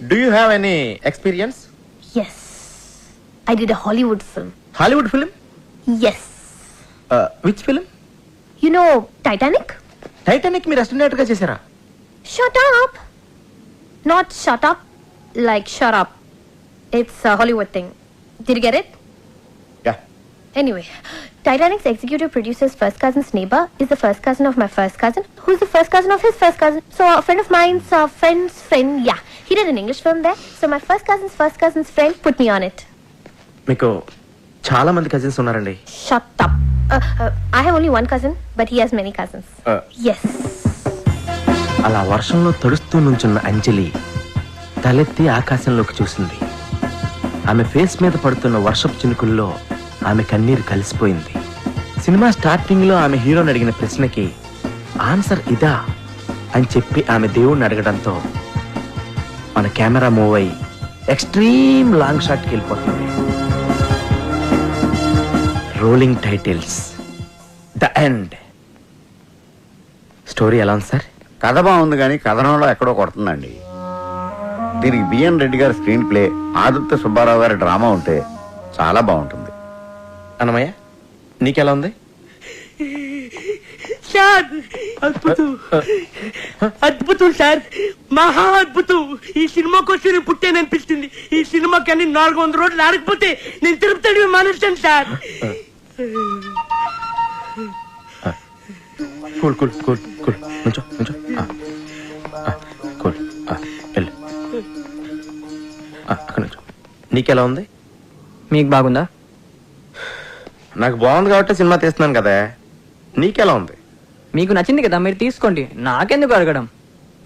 Do you have any experience? Yes. I did a Hollywood film. Hollywood film? Yes. Which film? You know Titanic? Titanic మీరు assistant గా చేశారా? Shut up. Not shut up, like shut up. It's a Hollywood thing. Did you get it? Yeah. Anyway, Titanic's executive producer's first cousin's neighbor is the first cousin of my first cousin, who's the first cousin of his first cousin. So a friend of mine's friend's friend, yeah. He did an English film there. So my first cousin's friend put me on it. మీకు చాలా మంది cousins ఉన్నారండి. Shut up. I have only one cousin, but he has many cousins. Yes. అలా వర్షంలో తడుస్తూ నుంచున్న అంజలి తలెత్తి ఆకాశంలోకి చూసింది. ఆమె ఫేస్ మీద పడుతున్న వర్షపు చినుకుల్లో ఆమె కన్నీరు కలిసిపోయింది. సినిమా స్టార్టింగ్ లో ఆమె హీరోని అడిగిన ప్రశ్నకి ఆన్సర్ ఇదా అని చెప్పి ఆమె దేవుణ్ణి అడగడంతో మన కెమెరా మూవ్ అయ్యి ఎక్స్ట్రీమ్ లాంగ్ షాట్కి వెళ్ళిపోతుంది. Rolling titles, the end. Story ఎలా ఉంది సార్? కథ బాగుంది కానీ కథనంలో ఎక్కడో కొడుతుందండి. దీనికి బిఎన్ రెడ్డి గారి స్క్రీన్ ప్లే, ఆదిత్య సుబ్బారావు గారి డ్రామా ఉంటే చాలా బాగుంటుంది. అన్నమయ్య నీకెలా ఉంది? సార్ అద్భుతం, అద్భుతం సార్, మహా అద్భుతం. ఈ సినిమా కోసం నేను పుట్టాననిపిస్తుంది. ఈ సినిమాకి అన్ని 400 రోజులు ఆడకపోతే నేను తిరుపతి మానేస్తాను sir. Cool cool cool cool నుంచో నుంచో కూల్ వెళ్ళు అక్కడ నుంచో. నీకెలా ఉంది? మీకు బాగుందా? నాకు బాగుంది కాబట్టి సినిమా తీస్తున్నాను కదా. నీకెలా ఉంది? మీకు నచ్చింది కదా, మీరు తీసుకోండి, నాకెందుకు అడగడం?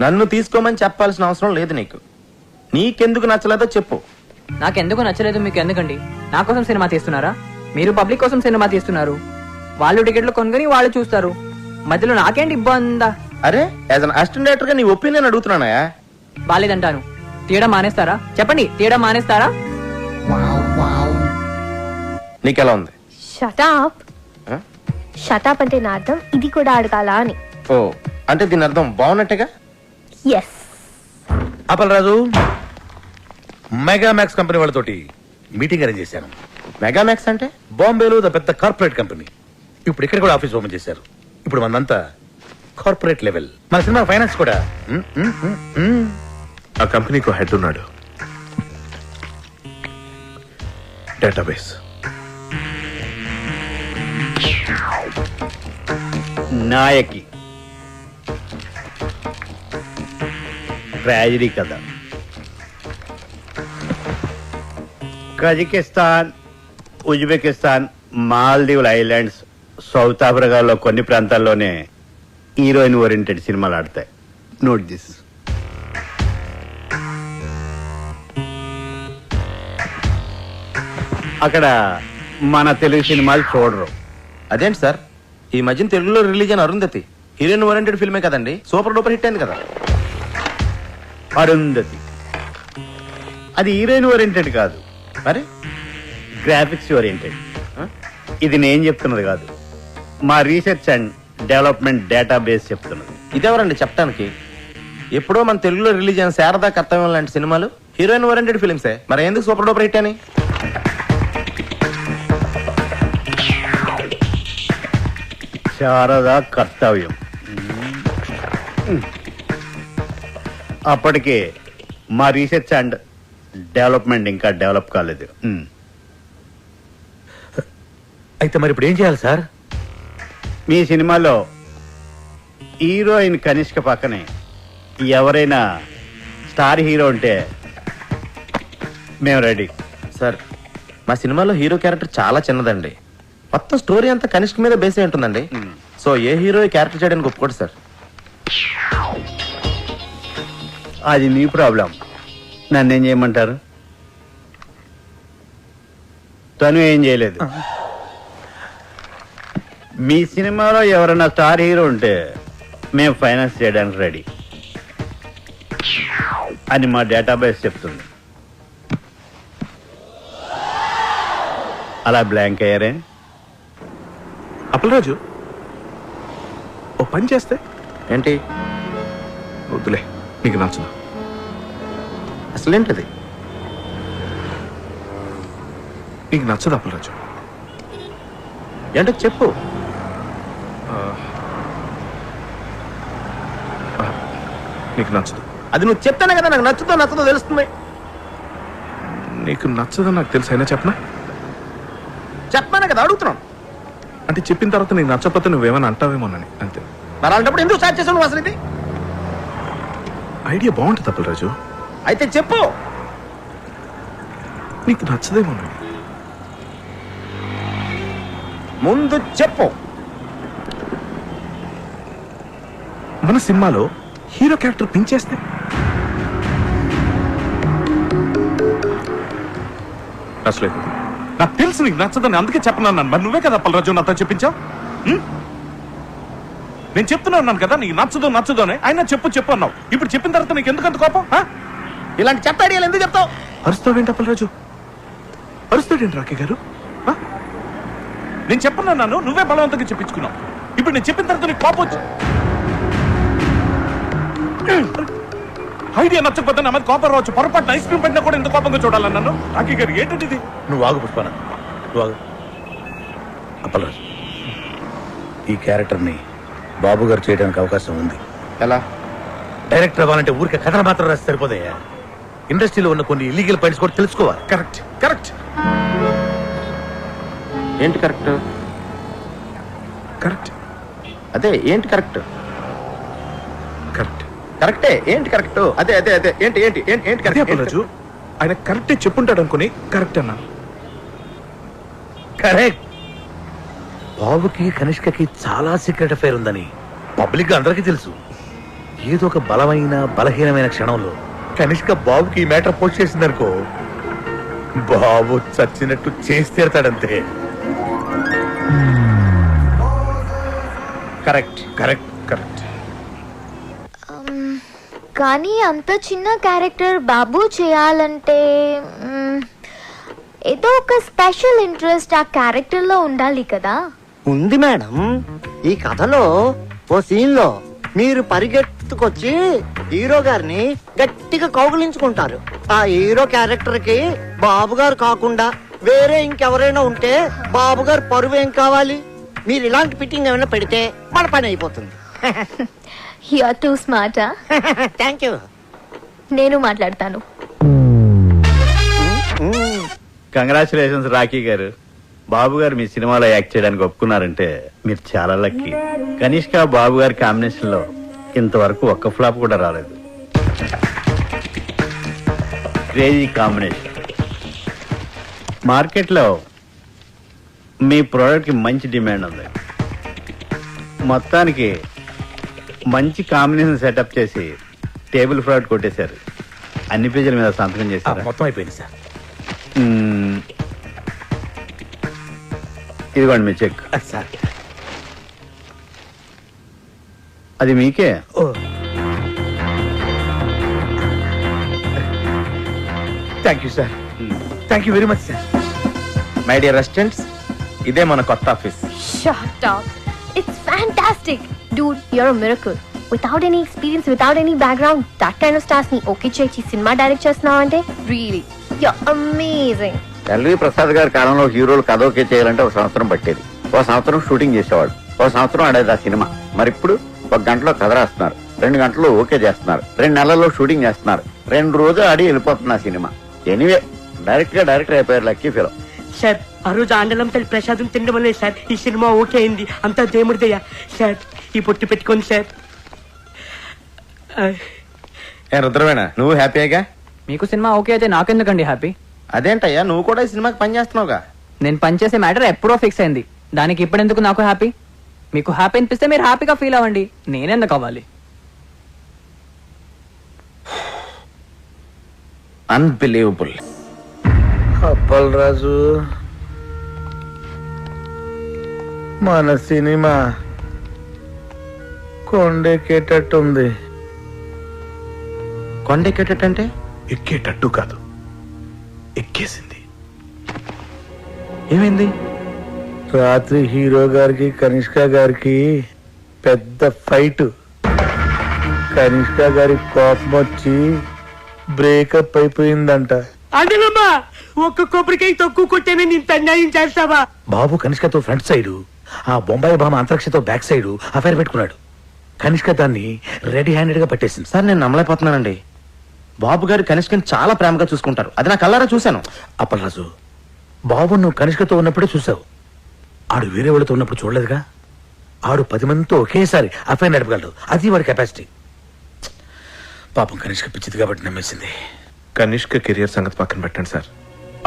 నన్ను తీసుకోమని చెప్పాల్సిన అవసరం లేదు నీకు. నీకెందుకు నచ్చలేదో చెప్పు. నాకెందుకు నచ్చలేదు మీకు ఎందుకండి? నా కోసం సినిమా తీస్తున్నారా? మీరు పబ్లిక్ కోసం సినిమా తీస్తున్నారు. వాళ్ళు టికెట్లు కొనుగొని వాళ్ళు చూస్తారు. మధ్యలో నాకేంటి ఇబ్బందా? అరే యాజ్ అన్ అసిస్టెంట్ డైరెక్టర్ గా నీ ఒపీనియన్ అడుగుతున్నానా? బాలేదంటాను. తీయడం మానేస్తారా? చెప్పండి, తీయడం మానేస్తారా? నీకెలా ఉంది? Shut up. Shut up అంటే నా అర్థం ఇది కూడా అడగాలా అని. ఓ అంటే దీని అర్థం బాగున్నట్టుగా. Yes. అప్పలరాజు, మెగామాక్స్ కంపెనీ వాళ్ళతోటి మీటింగ్ అరేంజ్ చేశాను. మెగామాక్స్ అంటే బాంబేలో పెద్ద కార్పొరేట్ కంపెనీ. ఇప్పుడు ఇక్కడ కూడా ఆఫీస్ ఓపెన్ చేశారు. ఇప్పుడు మనంతా కార్పొరేట్ లెవెల్. మన సినిమా ఫైనాన్స్ కూడా. ఆ కంపెనీకి హెడ్ ఉన్నాడు. డేటాబేస్, నాయకి, ట్రాజడీ కథ. కజకిస్తాన్, ఉజ్బెకిస్తాన్, మాల్దీవుల ఐలాండ్స్, సౌత్ ఆఫ్రికాలో కొన్ని ప్రాంతాల్లోనే హీరోయిన్ ఓరియంటెడ్ సినిమాలు ఆడతాయి. Note this. అక్కడ మన తెలుగు సినిమాలు చూడరు. అదేంటి సార్, ఈ మధ్యన తెలుగులో రిలీజ్ అయిన అరుంధతి హీరోయిన్ ఓరియంటెడ్ ఫిల్మే కదండి, సూపర్ డూపర్ హిట్ అయింది కదా. అరుంధతి అది హీరోయిన్ ఓరియంటెడ్ కాదు, మరి గ్రాఫిక్స్ ఓరియంటెడ్. ఇది నేను చెప్తున్నది కాదు, మా రీసెర్చ్ అండ్ డెవలప్మెంట్ డేటాబేస్ చెప్తున్నది. ఇదెవరండి చెప్పడానికి? ఎప్పుడో మన తెలుగులో రిలీజ్ అయిన శారదా కర్తవ్యం లాంటి సినిమాలు హీరోయిన్ ఓరియంటెడ్ ఫిల్మ్సే, మరి ఎందుకు సూపర్ డూపర్ హిట్ అని? శారదా కర్తవ్యం అప్పటికే మా రీసెర్చ్ అండ్ డెవలప్మెంట్ ఇంకా డెవలప్ కాలేదు. అయితే మరి ఇప్పుడు ఏం చేయాలి సార్? మీ సినిమాలో హీరోయిన్ కనిష్క పక్కనే ఎవరైనా స్టార్ హీరో ఉంటే మేము రెడీ. సార్ మా సినిమాలో హీరో క్యారెక్టర్ చాలా చిన్నదండి. మొత్తం స్టోరీ అంతా కనిష్క మీద బేస్ అయి ఉంటుందండి. సో ఏ హీరో క్యారెక్టర్ చేయడానికి ఒప్పుకోడు సార్. అది మీ ప్రాబ్లం, నన్ను ఏం చేయమంటారు? తను ఏం చేయలేదు. మీ సినిమాలో ఎవరైనా స్టార్ హీరో ఉంటే మేము ఫైనాన్స్ చేయడానికి రెడీ అని మా డేటాబేస్ చెప్తుంది. అలా బ్లాంక్ అయ్యారే? అప్పలరాజు ఓ పని చేస్తే ఏంటి? వద్దులే, నీకు నచ్చదు. అసలేంటది? నీకు నచ్చదు అప్పలరాజు? ఏంటో చెప్పు. నీకు నచ్చదు. అది నువ్వు చెప్తానే కదా నాకు నచ్చుతో నచ్చదో తెలుస్తుంది. నీకు నచ్చదని నాకు తెలుసు, అయినా చెప్పనా? చెప్పానే కదా అడుగుతున్నాను. అంటే చెప్పిన తర్వాత నీకు నచ్చకపోతే నువ్వేమని అంటావేమోనని అంతే. మరి అలాంటప్పుడు ఎందుకు స్టార్ట్ చేసావు నువ్వు అసలు? ఇది ఐడియా బాగుంటుంది అప్పలరాజు. అయితే చెప్పు. నీకు నచ్చదేమోనని. ముందు చెప్పు. మన సినిమాలో హీరో క్యారెక్టర్ పెంచేస్తే నచ్చలేదు. నాకు తెలుసు నీకు నచ్చదని, అందుకే చెప్పనన్నాను. మరి నువ్వే కదా అప్పలరాజు నాతో చెప్పించావు. నేను చెప్తున్నాను కదా నీకు నచ్చదు అని. అయినా చెప్పు అన్నావు. ఇప్పుడు చెప్పిన తర్వాత నీకు ఎందుకంత కోపం? ఇలాంటి చెత్త ఐడియాలు ఎందుకు చెప్తావు? అరుస్తావేంటి అప్పలరాజు? అరుస్తాడేంటి రాకే గారు? నేను చెప్పనన్నాను, నువ్వే బలవంతంగా చెప్పించుకున్నావు. ఇప్పుడు నేను చెప్పిన తర్వాత నీకు కోపం వచ్చి ఐడియా నచ్చకపోతే నా మీద కోపం రావచ్చు. పొరపాటున ఐస్ క్రీమ్ పడినా కూడా ఇంత కోపంగా చూడాలన్నాను. రాకే గారు ఏంటంటే ఇది? నువ్వు ఆగు పుష్పన, నువ్వు ఆగు. అప్పలరాజు, ఈ క్యారెక్టర్ని బాబు గారు చేయడానికి అవకాశం ఉంది. ఎలా? డైరెక్టర్ అవ్వాలంటే ఊరికే కథలు మాత్రం రాసి సరిపోతాయా? ఇండస్ట్రీలో ఉన్న కొన్ని ఇల్లీగల్ పాయింట్స్ కూడా తెలుసుకోవాలి. Correct correct. ఏంటి కరెక్ట్? కరెక్ట్ అదే ఏంటి కరెక్ట్? కరెక్ట్ కరెక్టే. ఏంటి కరెక్ట్? అదే అదే అదే ఏంటి ఏంటి ఏంటి ఏంటి అదే కరెక్ట్? అప్పలరాజు, ఆయన కరెక్టే చెప్పుంటాడు అనుకుని కరెక్ట్ అన్నాను. కరెక్ట్. బాబుకి కనిష్కకి చాలా సీక్రెట్ అఫైర్ ఉందని పబ్లిక్ అందరికీ తెలుసు. ఏదో ఒక బలమైన బలహీనమైన క్షణంలో కనిష్క బాబుకి ఈ మ్యాటర్ పోస్ట్ చేసిందనుకో, బాబు చచ్చినట్టు చేసి తీరతాడంతే. Correct correct correct. కానీ అంత చిన్న క్యారెక్టర్ బాబు చేయాలంటే ఏదో ఒక స్పెషల్ ఇంట్రెస్ట్ ఆ క్యారెక్టర్ లో ఉండాలి కదా. ఉంది మేడం. ఈ కథలో ఓ సీన్ లో మీరు పరిగెత్తుకొచ్చి హీరో గారిని గట్టిగా కౌగిలించుకుంటారు. ఆ హీరో క్యారెక్టర్ కి బాబు గారు కాకుండా వేరే ఇంకెవరైనా ఉంటే బాబు గారు పరువు ఏం కావాలి? మీరు ఇలాంటి ఫిట్టింగ్ ఏమైనా పెడితే మన పని అయిపోతుంది. You are too smart. Thank you. నేను మాట్లాడతాను. కంగ్రాచులేషన్స్ రాఖీ గారు. బాబు గారు మీ సినిమాలో యాక్ట్ చేయడానికి ఒప్పుకున్నారంటే మీరు చాలా లక్కీ. కనిష్క బాబు గారి కాంబినేషన్ లో ఇంతవరకు ఒక్క ఫ్లాప్ కూడా రాలేదు. Crazy combination. మార్కెట్లో మీ ప్రోడక్ట్ కి మంచి డిమాండ్ ఉంది. మొత్తానికి మంచి కాంబినేషన్ సెటప్ చేసి టేబుల్ ఫ్రాడ్ కొట్టేశారు. అన్ని పేజీల మీద సంతకం చేశారు. మొత్తం అయిపోయింది సార్. ఇదిగోండి మీ చెక్. సార్ అది మీకే. Thank you sir. Thank you very much sir. My dear residents, ఇదే మన కొత్త office. Shut up. It's fantastic. Dude, you're a miracle. Without any experience, without any background, that kind of stars ni okay చేసి cinema direct చేస్తున్నావంటే really you're amazing. LV Prasad గారి కాలంలో హీరోలు కథ okay చేయాలంటే ఒక సంవత్సరం పట్టేది. ఒక సంవత్సరం షూటింగ్ చేసేవాడు, ఒక సంవత్సరం ఆడేది ఆ సినిమా. మరి ఇప్పుడు 1 గంటలో కథ రాస్తున్నారు, 2 గంటలు ఓకే చేస్తున్నారు, 2 నెలల్లో షూటింగ్ చేస్తున్నారు, 2 రోజులు ఆడి వెళ్ళిపోతుంది ఆ సినిమా. ఎనీవే డైరెక్ట్ గా డైరెక్టర్ అయిపోయారు. Lucky fellow. సార్ ఆ రోజు ఆండలం తల్లి ప్రసాదం తినడం వల్లే సార్ ఈ సినిమా ఓకే అయింది. అంతా దేవుడిదయ్యా. సార్ ఈ పొట్టు పెట్టుకోండి సార్. రుద్రవేణ, నువ్వు హ్యాపీగా? మీకు సినిమా ఓకే అయితే నాకెందుకండి హ్యాపీ? అదేంటయ్యా, నువ్వు కూడా ఈ సినిమాకి పని చేస్తున్నావుగా. నేను పనిచేసే మ్యాటర్ ఎప్పుడో ఫిక్స్ అయింది. దానికి ఇప్పుడెందుకు నాకు హ్యాపీ? మీకు హ్యాపీ అనిపిస్తే మీరు హ్యాపీగా ఫీల్ అవ్వండి. నేనెందుకు అవ్వాలి? అన్బిలీవబుల్. అప్పలరాజు, మన సినిమా కొండెక్కేటట్టుంది. కొండెక్కేటంటే? ఎక్కేటట్టు కాదు, ఎక్కేసింది. ఏమైంది? రాత్రి హీరో గారికి కనిష్క గారికి పెద్ద ఫైట్. కనిష్క గారి కోపం వచ్చి బ్రేకప్ అయిపోయిందంట. అందులోమా ఒక్క కొబ్బరికాయ తక్కువ కొట్టానని ఇంత అన్యాయం చేస్తావా? బాబు కనిష్కతో ఫ్రంట్ సైడ్, ఆ బొంబాయి భామ అంతరిక్షతో బ్యాక్ సైడ్ అఫైర్ పెట్టుకున్నాడు. కనిష్క దాన్ని రెడీ హ్యాండెడ్ గా పట్టేసింది. సార్ నేను నమ్మలేకపోతున్నానండి. బాబు గారు కనిష్కని చాలా ప్రేమగా చూసుకుంటారు. అది నా కళ్ళారా చూశాను. అప్పలరాజు, బాబు నువ్వు కనిష్కతో ఉన్నప్పుడే చూసావు. ఆడు వేరే వాళ్ళతో ఉన్నప్పుడు చూడలేదుగా. ఆడు 10 మందితో ఒకేసారి అఫైర్ నడపగలడు. అది వాడి కెపాసిటీ. పాపం కనిష్క పిచ్చిది కాబట్టి నమ్మేసింది. కనిష్క కెరియర్ సంగతి పక్కన పెట్టండి సార్,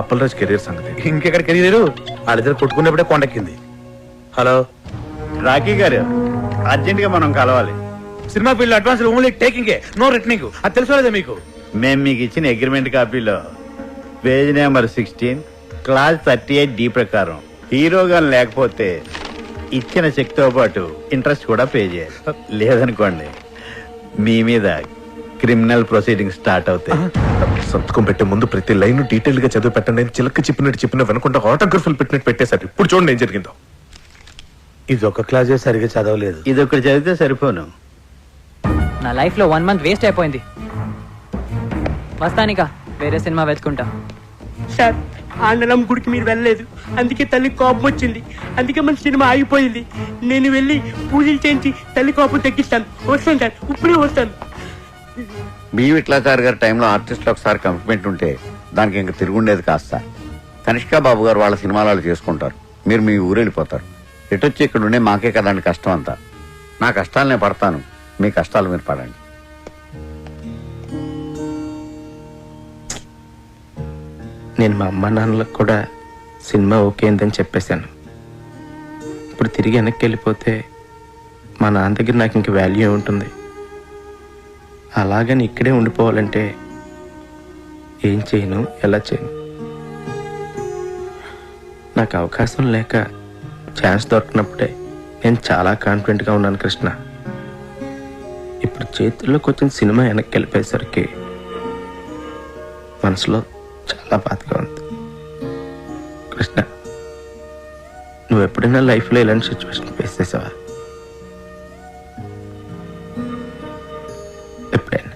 అప్పలరాజ్ కెరియర్ సంగతి. ఇంకెక్కడ కెరీరు? వాళ్ళిద్దరు కొట్టుకున్నప్పుడే కొండెక్కింది. హలో రాకీ గారు, అర్జెంట్ గా మనం కలవాలి. Cinema field advance only taking, no returning. అది తెలుసుకోలేదా మీకు? మేము మీకు ఇచ్చిన అగ్రిమెంట్ కాపీలో పేజ్ నెంబర్ 16 క్లాస్ 38D ప్రకారం హీరోగా లేకపోతే ఇచ్చిన చెక్ తో పాటు ఇంట్రెస్ట్ కూడా పే చేయాలి. లేదనుకోండి మీ మీద క్రిమినల్ ప్రొసీడింగ్ స్టార్ట్ అవుతాయి. సంతకం పెట్టే ముందు ప్రతి లైన్ డీటెయిల్ గా చదివి పెట్టండి. నేను చిలక చెప్పిన వెనకుండా ఆటోగ్రఫీలు పెట్టినట్టు పెట్టేశారు. ఇప్పుడు చూడండి ఏం జరిగిందో. ఇది ఒక క్లాసే సరిగ్గా చదవలేదు. ఇది ఒకటి చదివితే సరిపోను. నా లైఫ్ లో 1 month వేస్ట్ అయిపోయింది. వస్తానికా వేరే సినిమా వెతుకుంటా. సార్ ఆండలం గుడికి మీరు వెళ్ళలేదు, అందుకే తల్లి కోపం వచ్చింది. అందుకే మన సినిమా ఆగిపోయింది. నేను వెళ్ళి పూజలు చేయించి తల్లి కోపం తగ్గిస్తాను. వస్తాను సార్, ఇప్పుడే వస్తాను. బి విట్లాచారి గారి టైంలో ఆర్టిస్టులు ఒకసారి కమిట్మెంట్ ఉంటే దానికి ఇంకా తిరుగుండేది కాస్త. కనిష్క బాబు గారు వాళ్ళ సినిమాలు వాళ్ళు చేసుకుంటారు, మీరు మీ ఊరు వెళ్ళిపోతారు. ఎటొచ్చి ఇక్కడ ఉండే మాకే కదండి కష్టం అంతా. నా కష్టాలు నేను పడతాను, మీ కష్టాలు మీరు పడండి. నేను మా అమ్మ నాన్నలకు కూడా సినిమా ఓకే అని చెప్పేశాను. ఇప్పుడు తిరిగి వెనక్కి వెళ్ళిపోతే మా నాన్న దగ్గర నాకు ఇంక వాల్యూ ఉంటుంది. అలాగని ఇక్కడే ఉండిపోవాలంటే ఏం చేయను, ఎలా చేయను? నాకు అవకాశం లేక ఛాన్స్ దొరికినప్పుడే నేను చాలా కాన్ఫిడెంట్గా ఉన్నాను కృష్ణ. ఇప్పుడు చేతుల్లోకి వచ్చిన సినిమా వెనక్కి వెళ్ళిపోయేసరికి మనసులో చాలా బాధగా ఉంది. కృష్ణ, నువ్వు ఎప్పుడైనా లైఫ్లో ఇలాంటి సిచ్యువేషన్ ఫేస్ చేసావా? ఎప్పుడైనా?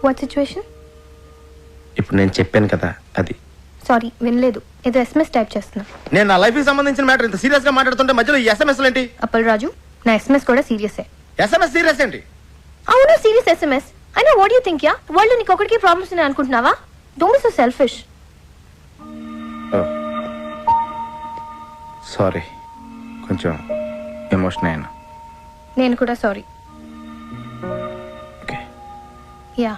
What situation? ఇప్పుడు నేను చెప్పాను కదా అది. సారీ, వినలేదు. ఏదో SMS టైప్ చేస్తున్నా. నేను నా లైఫ్ కి సంబంధించిన మ్యాటర్ ఇంత సీరియస్ గా మాట్లాడుతుంటే మధ్యలో ఈ SMS ఏంటి? అప్పల్ రాజు, నా SMS కూడా సీరియసే. SMS సీరియస్ ఏంటి? అవును, సీరియస్ SMS. అయినా what you think yeah? World నీకు ఒకటికి ప్రాబ్లమ్స్ ఉన్నాయి అనుకుంటున్నావా? Don't be so selfish. Sorry, కొంచెం ఎమోషన్ అయ్యాను. నేను కూడా సారీ. ఓకే. యా.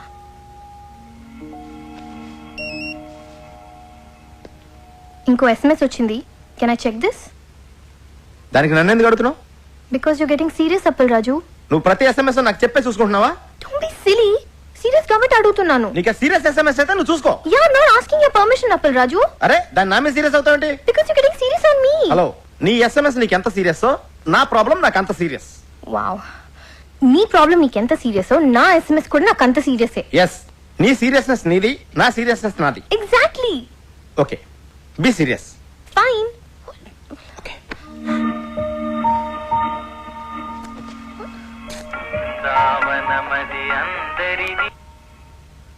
ఇంకో SMS వచ్చింది. Can I check this? దానికి నన్ను ఎందుకు అడుగుతున్నావు? Because you getting serious Appal Raju. నువ్వు ప్రతి SMS నాకు చెప్పే చూసుకుంటున్నావా? Don't be silly. సీరియస్ కాబట్టి అడుగుతున్నాను. నీకు సీరియస్ SMS అయితే నువ్వు చూసుకో. Yeah, not asking your permission Appal Raju. అరే దాని నా మీద సీరియస్ అవుతావేంటి? Because you getting serious on me. Hello, నీ SMS నీకు ఎంత సీరియస్, నా ప్రాబ్లం నాకు అంత సీరియస్. వావ్, నీ ప్రాబ్లం నీకెంత సీరియస్, నా SMS కూడా నాకు అంత సీరియసే. ఎస్, నీ సీరియస్నెస్ నీది, నా సీరియస్నెస్ నాది. Exactly. Okay, be serious. Fine.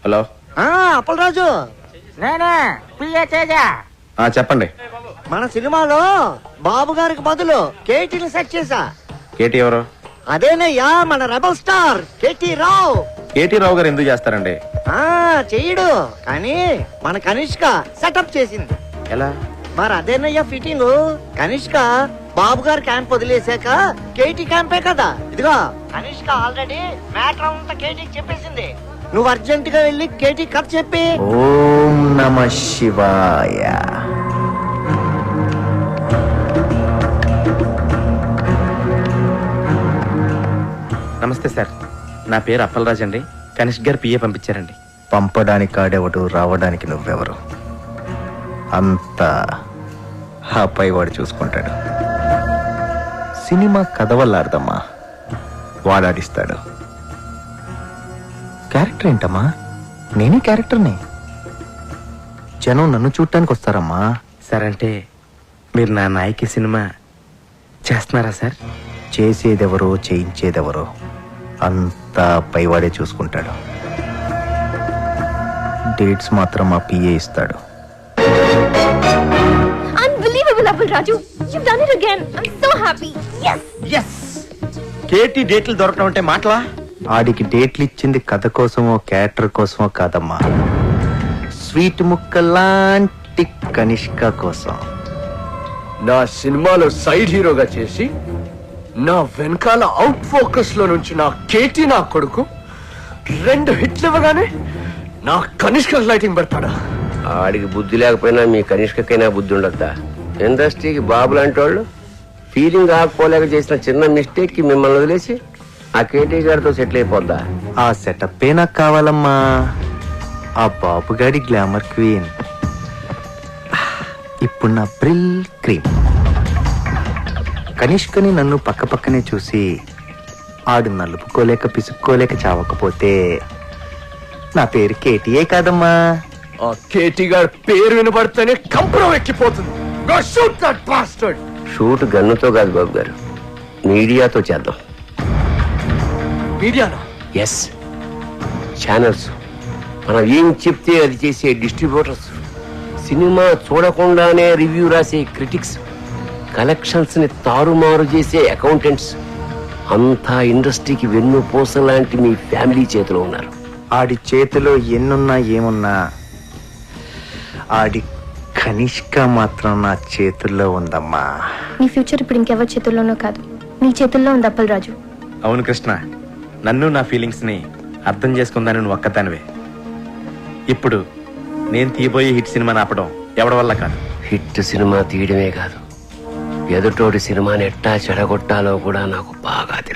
Hello. Appalaraju, చెప్పండి. మన సినిమాలో బాబు గారికి బదులు కేటీని సెట్ చేశా. కేటీ ఎవరు? అదేనయ్యా మన రెబల్ స్టార్ కేటీ రావు. కేటీ రావు గారు ఎందుకు చేస్తారండి? చెయ్యడు, కానీ మన కనిష్క సెటప్ చేసింది. ఎలా? మరి అదేనయ్యా ఫిట్టింగ్. కనిష్క బాబు గారు క్యాంప్ వదిలేసాక కేటీ క్యాంపే కదా. ఇదిగో కనిష్క ఆల్రెడీ మ్యాటర్ అంతా కేటీకి చెప్పేసింది. నువ్వు అర్జెంట్ గా వెళ్ళి కేటీ కథ చెప్పి. ఓం నమః శివాయ. నమస్తే సార్, నా పేరు అప్పలరాజ్ అండి. కనిష్క్ గారు పిఏ పంపించారండి. పంపడానికి కాడెవడు, రావడానికి నువ్వెవరు? అంతా ఆ పైవాడు చూసుకుంటాడు. సినిమా కథ వల్ల అర్థమ్మా, వాడాడిస్తాడు. క్యారెక్టర్ ఏంటమ్మా? నేనే క్యారెక్టర్ని. జనం నన్ను చూడటానికి వస్తారమ్మా. సార్, అంటే మీరు నా నాయకి సినిమా చేస్తున్నారా సార్? చేసేదెవరో చేయించేదెవరో అంత అంతా పైవాడే చూసుకుంటాడు. డేట్స్ మాత్రం మా పిఏ ఇస్తాడు. Unbelievable, Appal Raju. You've done it again. I'm so happy. Yes. ఎస్ కేటీ డేట్లు దొరకడం అంటే మాటలా? ఆడికి డేట్లు ఇచ్చింది కథ కోసమో క్యారెక్టర్ కోసమో కాదమ్మా, స్వీట్ ముక్కలాంటి కనిష్క కోసం. నా సినిమాలో సైడ్ హీరోగా చేసి నా వెనకాల అవుట్ ఫోకస్ లో నుంచి నా కేటీ నా కొడుకు 2 హిట్లు ఇవ్వగానే నా కనిష్క లైటింగ్ పెడతాడా? ఆడికి బుద్ధి లేకపోయినా మీ కనిష్కకైనా బుద్ధి ఉండద్దా? ఇండస్ట్రీకి బాబు లాంటి వాళ్ళు ఫీలింగ్ ఆకపోలేక చేసిన చిన్న మిస్టేక్ కి మిమ్మల్ని వదిలేసి ఆ కేటీ గారితో సెటిల్ అయిపోద్దా? ఆ సెటప్ నాకు కావాలమ్మా, ఆ బాబుగాడి గ్లామర్ క్వీన్. ఇప్పుడు నా బ్రిల్ క్రీమ్. కనిష్కని నన్ను పక్క పక్కనే చూసి ఆడు నలుపుకోలేక పిసుక్కోలేక చావకపోతే నా పేరు కేటీఏ కాదమ్మా. ఆ కేటీ గారి పేరు వినబడితేనే కంపరం ఎక్కిపోతుంది. Go shoot that bastard! Shoot గన్నుతో కాదు బాబు గారు, మీడియాతో చేద్దాం. మీడియానా? ఎస్, ఛానల్స్, మనం ఏం చెప్తే అది చేసే డిస్ట్రిబ్యూటర్స్, సినిమా చూడకుండానే రివ్యూ రాసే క్రిటిక్స్, కలెక్షన్స్ ని తారుమారు చేసే అకౌంటెంట్స్, అంతా ఇండస్ట్రీకి వెన్నుపూస లాంటి మీ ఫ్యామిలీ చేతిలో ఉన్నారు. ఆడి చేతిలో ఎన్నున్నా ఏమున్నా ఆడి కనిష్క మాత్రం నా చేతుల్లో ఉందమ్మా. నీ ఫ్యూచర్ ఇప్పుడు ఇంకెవరి చేతుల్లోనో కాదు, నీ చేతుల్లో ఉంది అప్పల్ రాజు. అవును కృష్ణ, నన్ను నా ఫీలింగ్స్ ని అర్థం చేసుకుందాని నువ్వు ఒక్కదానివే. ఇప్పుడు నేను తీయబోయే హిట్ సినిమాని ఆపడం ఎవడి వల్ల కాదు. హిట్ సినిమా తీయడమే కాదు, ఎదుటోడి సినిమాని ఎట్టా చెడగొట్టాలో కూడా నాకు బాగా తెలుసు.